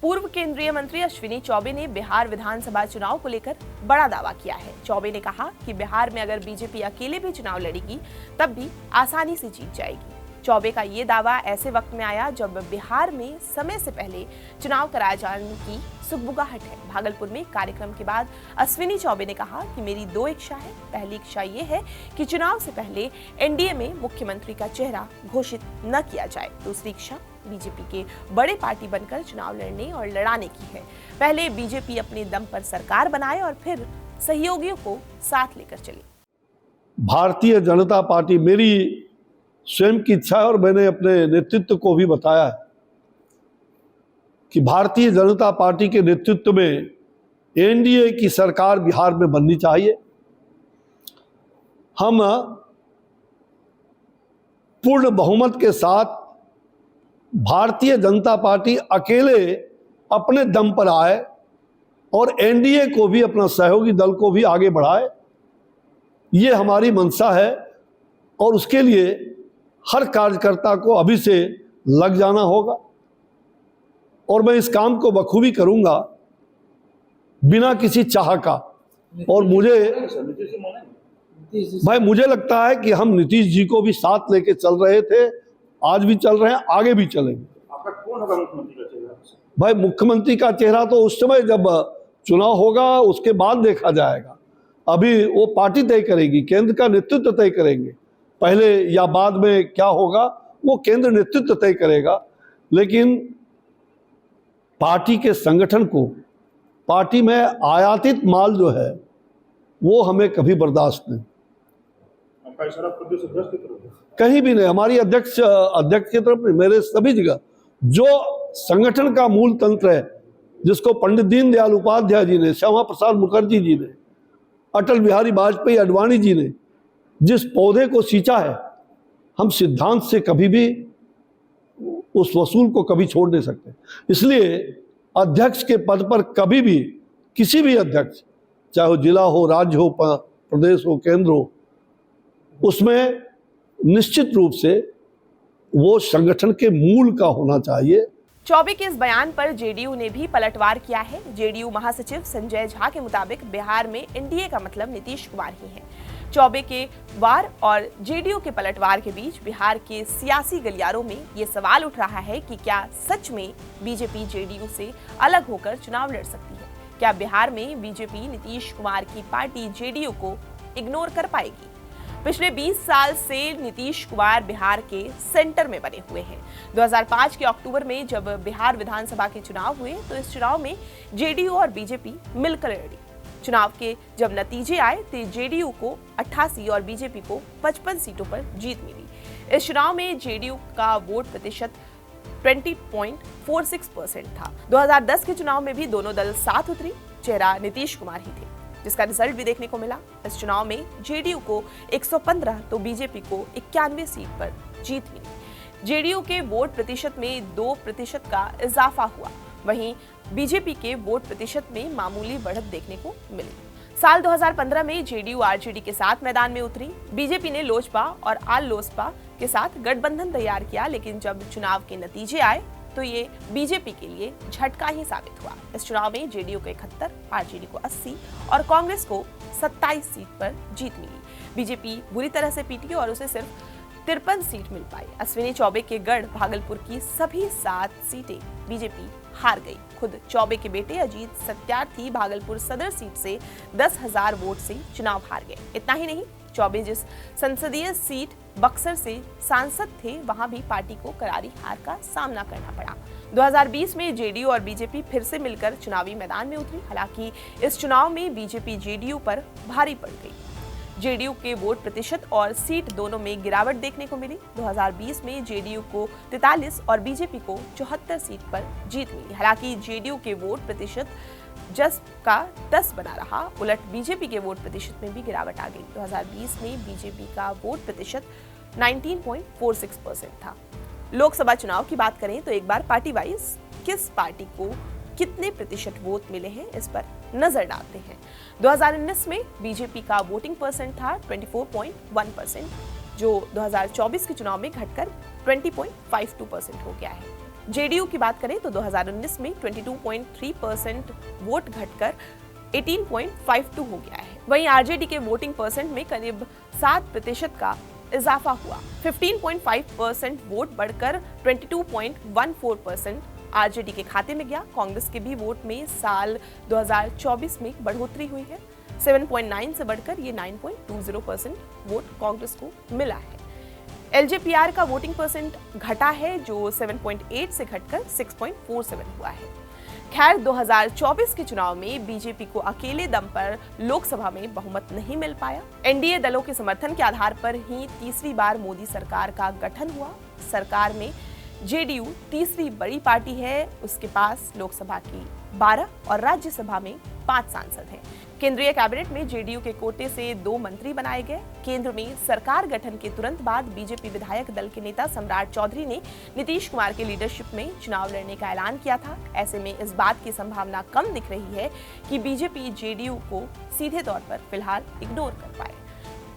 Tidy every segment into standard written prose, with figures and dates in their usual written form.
पूर्व केंद्रीय मंत्री अश्विनी चौबे ने बिहार विधानसभा चुनाव को लेकर बड़ा दावा किया है। चौबे ने कहा कि बिहार में अगर बीजेपी अकेले भी चुनाव लड़ेगी तब भी आसानी से जीत जाएगी। चौबे का ये दावा ऐसे वक्त में आया जब बिहार में समय से पहले चुनाव कराए जाने की सुगबुगाहट है। भागलपुर में कार्यक्रम के बाद अश्विनी चौबे ने कहा कि मेरी दो इच्छा है। पहली इच्छा ये है कि चुनाव से पहले एनडीए में मुख्यमंत्री का चेहरा घोषित न किया जाए। दूसरी इच्छा बीजेपी के बड़े पार्टी बनकर चुनाव लड़ने और लड़ाने की है। पहले बीजेपी अपने दम पर सरकार बनाए और फिर सहयोगियों को साथ लेकर चले। भारतीय जनता पार्टी मेरी स्वयं की इच्छा है और मैंने अपने नेतृत्व को भी बताया है कि भारतीय जनता पार्टी के नेतृत्व में एनडीए की सरकार बिहार में बननी चाहिए। हम पूर्ण बहुमत के साथ भारतीय जनता पार्टी अकेले अपने दम पर आए और एनडीए को भी, अपना सहयोगी दल को भी आगे बढ़ाए। ये हमारी मंशा है और उसके लिए हर कार्यकर्ता को अभी से लग जाना होगा और मैं इस काम को बखूबी करूंगा बिना किसी चाह का। और मुझे लगता है कि हम नीतीश जी को भी साथ लेके चल रहे थे, आज भी चल रहे हैं, आगे भी चलेंगे। आपका कौन होगा मुख्यमंत्री का चेहरा? भाई मुख्यमंत्री का चेहरा तो उस समय जब चुनाव होगा उसके बाद देखा जाएगा। अभी वो पार्टी तय करेगी, केंद्र का नेतृत्व तय करेंगे। पहले या बाद में क्या होगा वो केंद्र नेतृत्व तय करेगा, लेकिन पार्टी के संगठन को, पार्टी में आयातित माल जो है वो हमें कभी बर्दाश्त नहीं। आपका इशारा प्रदेश अध्यक्ष की तरफ है? कहीं भी नहीं, हमारी अध्यक्ष की तरफ नहीं, मेरे सभी जगह जो संगठन का मूल तंत्र है, जिसको पंडित दीनदयाल उपाध्याय जी ने, श्यामा प्रसाद मुखर्जी जी ने, अटल बिहारी वाजपेयी अडवाणी जी ने जिस पौधे को सींचा है, हम सिद्धांत से कभी भी उस वसूल को कभी छोड़ नहीं सकते। इसलिए अध्यक्ष के पद पर कभी भी किसी भी अध्यक्ष, चाहे वो जिला हो, राज्य हो, प्रदेश हो, केंद्र हो, उसमें निश्चित रूप से वो संगठन के मूल का होना चाहिए। चौबे के इस बयान पर जेडीयू ने भी पलटवार किया है। जेडीयू महासचिव संजय झा के मुताबिक बिहार में एनडीए का मतलब नीतीश कुमार ही है। चौबे के वार और जेडीयू के पलटवार के बीच बिहार के सियासी गलियारों में ये सवाल उठ रहा है कि क्या सच में बीजेपी जेडीयू से अलग होकर चुनाव लड़ सकती है? क्या बिहार में बीजेपी नीतीश कुमार की पार्टी जेडीयू को इग्नोर कर पाएगी? पिछले 20 साल से नीतीश कुमार बिहार के सेंटर में बने हुए हैं। 2005 के अक्टूबर में जब बिहार विधानसभा के चुनाव हुए तो इस चुनाव में जेडीयू और बीजेपी मिलकर लड़ी। चुनाव के जब नतीजे आए तो जेडीयू को 88 और बीजेपी को 55 सीटों पर जीत मिली। इस चुनाव में जेडीयू का वोट प्रतिशत 20.46% था। 2010 के चुनाव में भी दोनों दल साथ उतरी, चेहरा नीतीश कुमार ही थे, जिसका रिजल्ट भी देखने को मिला। इस चुनाव में जेडीयू को 115 तो बीजेपी को 91 सीट पर जीत मिली। जेडीयू के वोट प्रतिशत में 2% का इजाफा हुआ, वहीं बीजेपी के वोट प्रतिशत में मामूली बढ़त देखने को मिली। साल 2015 में जेडीयू आरजेडी के साथ मैदान में उतरी। बीजेपी ने लोजपा और आल लोजपा के साथ गठबंधन तैयार किया, लेकिन जब चुनाव के नतीजे आए तो ये बीजेपी के लिए झटका ही साबित हुआ। इस चुनाव में जेडीयू को 71, आरजेडी को 80 और कांग्रेस को 27 सीट पर जीत मिली। बीजेपी बुरी तरह से पीटी और उसे सिर्फ 53 सीट मिल पाई। अश्विनी चौबे के गढ़ भागलपुर की सभी 7 सीटें बीजेपी हार गई। खुद चौबे के बेटे अजीत सत्यार्थी भागलपुर सदर सीट से 10,000 वोट से चुनाव हार गए। इतना ही नहीं, चौबे जिस संसदीय सीट बक्सर से सांसद थे, वहां भी पार्टी को करारी हार का सामना करना पड़ा। 2020 में जेडीयू और बीजेपी फिर से मिलकर चुनावी मैदान में उतरी। हालांकि इस चुनाव में बीजेपी जेडीयू पर भारी पड़ गई। जेडीयू के वोट प्रतिशत और सीट दोनों में गिरावट देखने को मिली। 2020 में जेडीयू को 43 और बीजेपी को 74 सीट पर जीत मिली। हालांकि जेडीयू के वोट प्रतिशत जस का 10 बना रहा, उलट बीजेपी के वोट प्रतिशत में भी गिरावट आ गई। 2020 में बीजेपी का वोट प्रतिशत 19.46% था। लोकसभा चुनाव की बात करें तो एक बार पार्टी वाइज किस पार्टी को कितने प्रतिशत वोट मिले हैं, इस पर नजर डालते हैं। 2019 में बीजेपी का वोटिंग परसेंट था 24.1%, जो 2024 के चुनाव में घटकर 20.52% हो गया है। जेडीयू की बात करें तो 2019 में 22.3% वोट घटकर 18.52 हो गया है। वहीं आरजेडी के वोटिंग परसेंट में करीब 7% का इजाफा हुआ। 15.5% वोट बढ़कर 22.14% आरजेडी के खाते में गया। कांग्रेस के भी वोट में साल 2024 में बढ़ोतरी हुई है। 7.9 से बढ़कर ये 9.20% वोट कांग्रेस को मिला है। एलजेपीआर का वोटिंग परसेंट घटा है, जो 7.8 से घटकर 6.47 हुआ है। खैर, 2024 के चुनाव में बीजेपी को अकेले दम पर लोकसभा में बहुमत नहीं मिल पाया। एनडीए दलों के समर्थन के आधार पर ही तीसरी बार मोदी सरकार का गठन हुआ। सरकार में जेडीयू तीसरी बड़ी पार्टी है। उसके पास लोकसभा की 12 और राज्यसभा में 5 सांसद हैं। केंद्रीय कैबिनेट में जेडीयू के कोटे से 2 मंत्री बनाए गए। केंद्र में सरकार गठन के तुरंत बाद बीजेपी विधायक दल के नेता सम्राट चौधरी ने नीतीश कुमार के लीडरशिप में चुनाव लड़ने का ऐलान किया था। ऐसे में इस बात की संभावना कम दिख रही है कि बीजेपी जेडीयू को सीधे तौर पर फिलहाल इग्नोर कर पाए।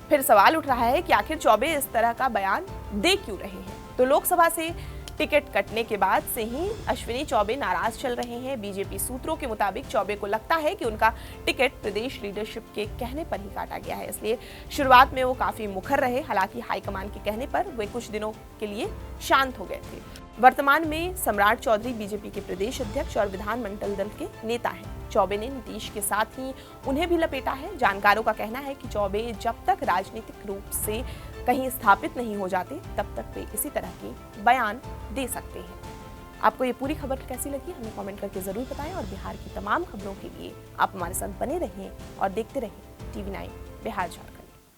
फिर सवाल उठ रहा है कि आखिर चौबे इस तरह का बयान दे क्यों रहे हैं। तो लोकसभा से टिकट कटने के बाद से ही अश्विनी चौबे नाराज चल रहे हैं। बीजेपी सूत्रों के मुताबिक चौबे को लगता है कि उनका टिकट प्रदेश लीडरशिप के कहने पर ही काटा गया है, इसलिए शुरुआत में वो काफी मुखर रहे। हालांकि हाईकमान के कहने पर वे कुछ दिनों के लिए शांत हो गए थे। वर्तमान में सम्राट चौधरी बीजेपी के प्रदेश अध्यक्ष और विधानमंडल दल के नेता हैं। चौबे ने नीतीश के साथ ही उन्हें भी लपेटा है। जानकारों का कहना है कि चौबे जब तक राजनीतिक रूप से कहीं स्थापित नहीं हो जाते, तब तक वे इसी तरह के बयान दे सकते हैं। आपको ये पूरी खबर कैसी लगी, हमें कमेंट करके जरूर बताएं और बिहार की तमाम खबरों के लिए आप हमारे साथ बने रहें और देखते रहें TV9 बिहार झारखंड।